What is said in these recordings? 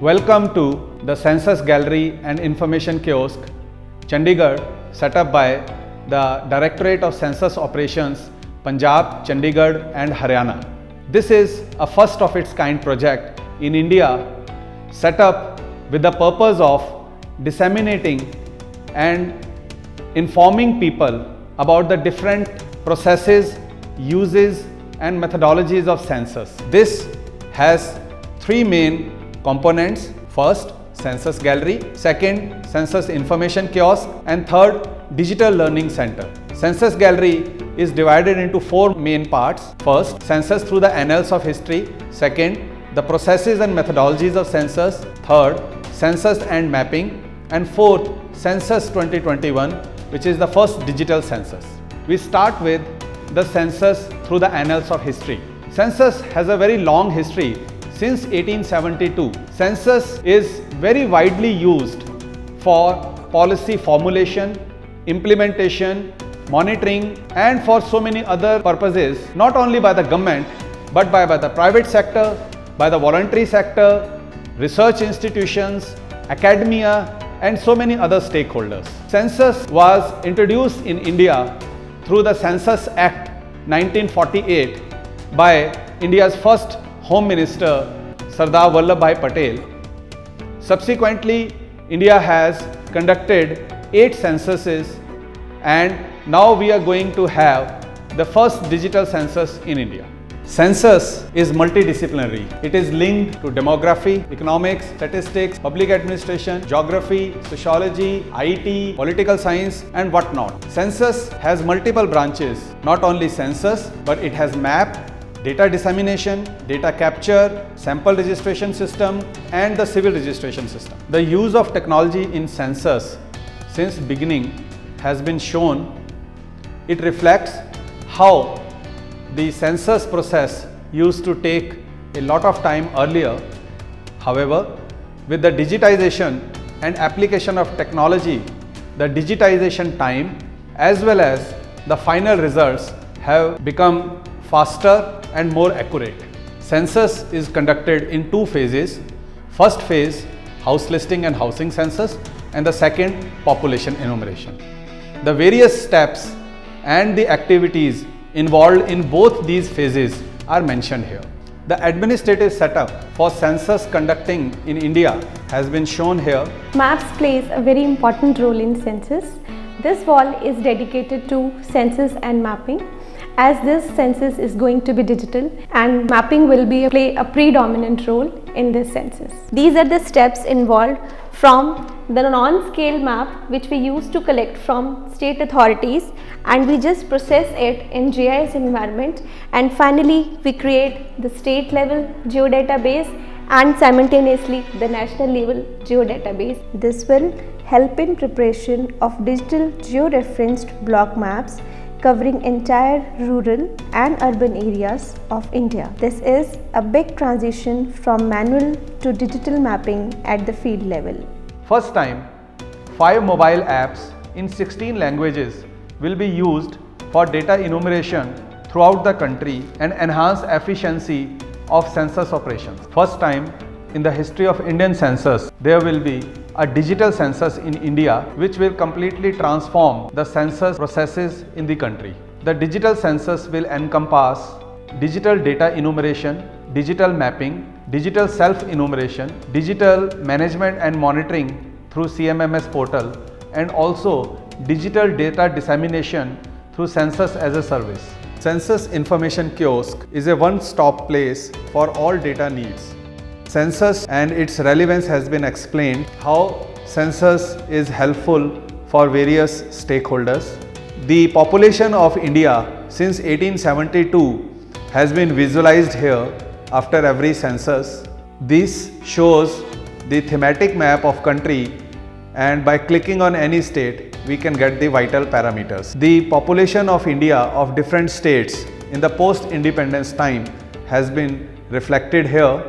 Welcome to the Census Gallery and Information Kiosk, Chandigarh, set up by the Directorate of Census Operations, Punjab, Chandigarh and Haryana. This is a first of its kind project in India, set up with the purpose of disseminating and informing people about the different processes, uses and methodologies of census. This has three main components. First, Census Gallery. Second, Census Information Kiosk. And third, Digital Learning Center. Census Gallery is divided into four main parts. First, census through the annals of history. Second, the processes and methodologies of census. Third, census and mapping. And fourth, Census 2021, which is the first digital census. We start with the census through the annals of history. Census has a very long history. Since 1872, census is very widely used for policy formulation, implementation, monitoring and for so many other purposes, not only by the government but by the private sector, by the voluntary sector, research institutions, academia and so many other stakeholders. Census was introduced in India through the Census Act 1948 by India's first Home Minister Sardar Vallabhbhai Patel. Subsequently, India has conducted 8 censuses and now we are going to have the first digital census in India. Census is multidisciplinary. It is linked to demography, economics, statistics, public administration, geography, sociology, IT, political science and whatnot. Census has multiple branches, not only census but it has map, data dissemination, data capture, sample registration system and the civil registration system. The use of technology in census since beginning has been shown. It reflects how the census process used to take a lot of time earlier. However, with the digitization and application of technology, the digitization time as well as the final results have become faster and more accurate. Census is conducted in 2 phases. First phase, house listing and housing census, and the second, population enumeration. The various steps and the activities involved in both these phases are mentioned here. The administrative setup for census conducting in India has been shown here. Maps plays a very important role in census. This wall is dedicated to census and mapping, as this census is going to be digital and mapping will play a predominant role in this census. These are the steps involved from the non-scale map which we use to collect from state authorities and we just process it in GIS environment, and finally we create the state level geodatabase and simultaneously the national level geodatabase. This will help in preparation of digital georeferenced block maps covering entire rural and urban areas of India. This is a big transition from manual to digital mapping at the field level. First time, 5 mobile apps in 16 languages will be used for data enumeration throughout the country and enhance efficiency of census operations. First time in the history of Indian census, there will be a digital census in India which will completely transform the census processes in the country. The digital census will encompass digital data enumeration, digital mapping, digital self-enumeration, digital management and monitoring through CMMS portal and also digital data dissemination through Census as a Service. Census Information Kiosk is a one-stop place for all data needs. Census and its relevance has been explained, how census is helpful for various stakeholders. The population of India since 1872 has been visualized here after every census. This shows the thematic map of country and by clicking on any state we can get the vital parameters. The population of India of different states in the post-independence time has been reflected here,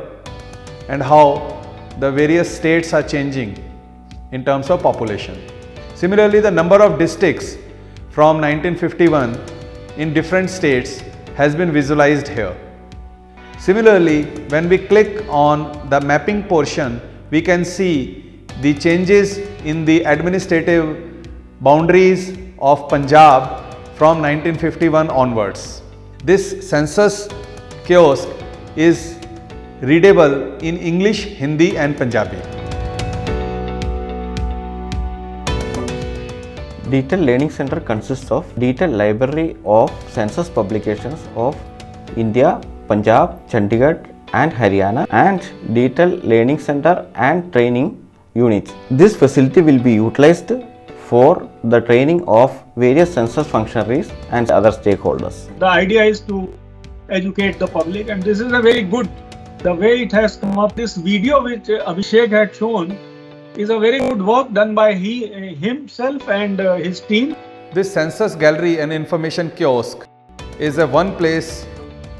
and how the various states are changing in terms of population. Similarly, the number of districts from 1951 in different states has been visualized here. Similarly, when we click on the mapping portion, we can see the changes in the administrative boundaries of Punjab from 1951 onwards. This census kiosk is readable in English, Hindi and Punjabi. Detailed Learning Center consists of detailed library of census publications of India, Punjab, Chandigarh and Haryana, and detailed learning center and training units. This facility will be utilized for the training of various census functionaries and other stakeholders. The idea is to educate the public, and this is a very good, the way it has come up. This video which Abhishek had shown is a very good work done by himself and his team. This census gallery and information kiosk is a one-place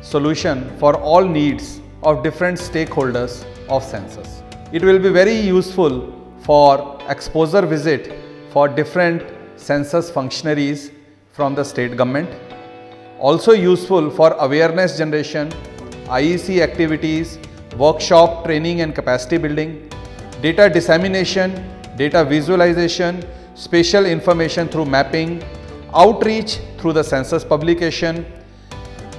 solution for all needs of different stakeholders of census. It will be very useful for exposure visit for different census functionaries from the state government. Also useful for awareness generation, IEC activities, workshop training and capacity building, data dissemination, data visualization, spatial information through mapping, outreach through the census publication.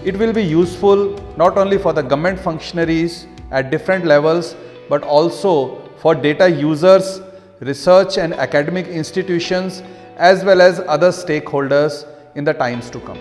It will be useful not only for the government functionaries at different levels, but also for data users, research and academic institutions, as well as other stakeholders in the times to come.